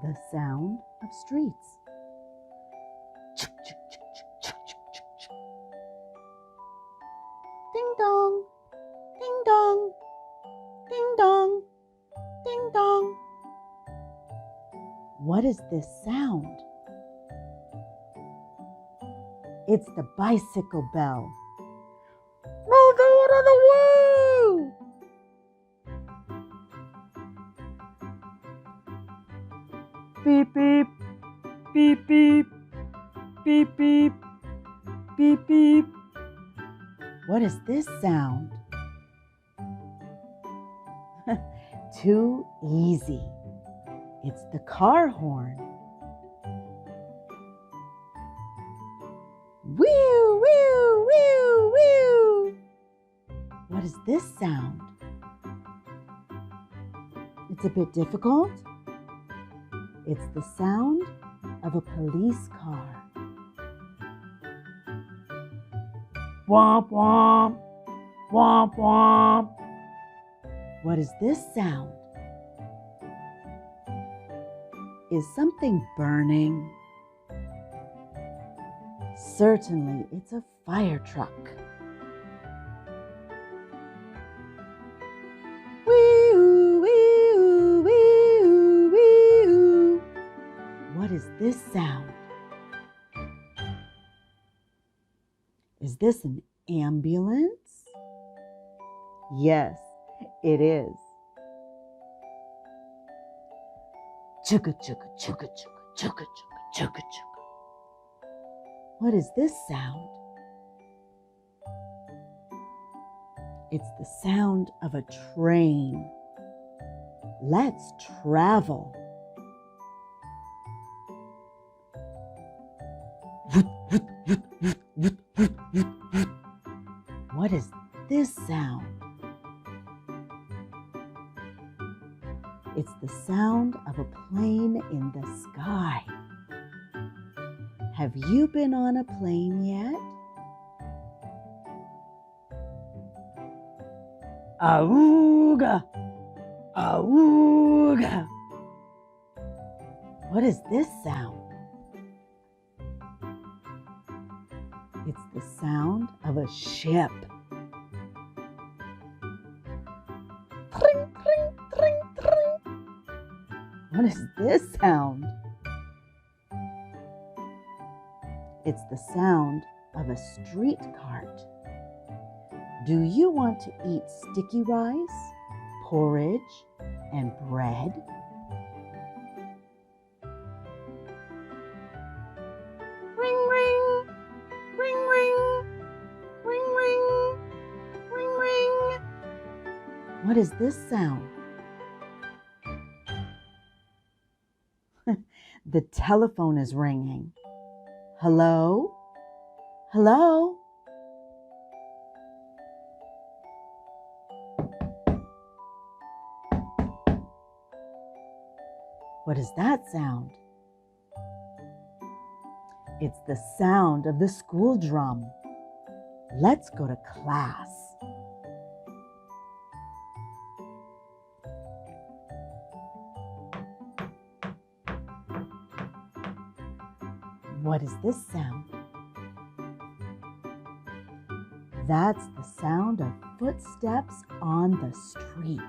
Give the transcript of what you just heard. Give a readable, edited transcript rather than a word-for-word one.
The sound of streets. Ding dong, ding dong, ding dong, ding dong. What is this sound? It's the bicycle bell. Move out of the way! Beep, beep, beep, beep, beep, beep, beep, beep. What is this sound? Too easy. It's the car horn. Whew, whew, whew, whew. What is this sound? It's a bit difficult. It's the sound of a police car. Womp, womp, womp, womp. What is this sound? Is something burning? Certainly, it's a fire truck. Wee-oo, wee-oo, wee-oo, wee-oo. What is this sound? Is this an ambulance? Yes, it is. Chugga, chugga, chugga, chugga, chugga, chugga, chugga, chugga. What is this sound? It's the sound of a train. Let's travel. What is this sound? It's the sound of a plane in the sky. Have you been on a plane yet? Awooga! Awooga! What is this sound? It's the sound of a ship. Tring, tring, tring, tring. What is this sound? It's the sound of a street cart. Do you want to eat sticky rice, porridge, and bread? Ring, ring, ring, ring, ring, ring, ring, ring. What is this sound? The telephone is ringing. Hello? Hello? What is that sound? It's the sound of the school drum. Let's go to class. What is this sound? That's the sound of footsteps on the street.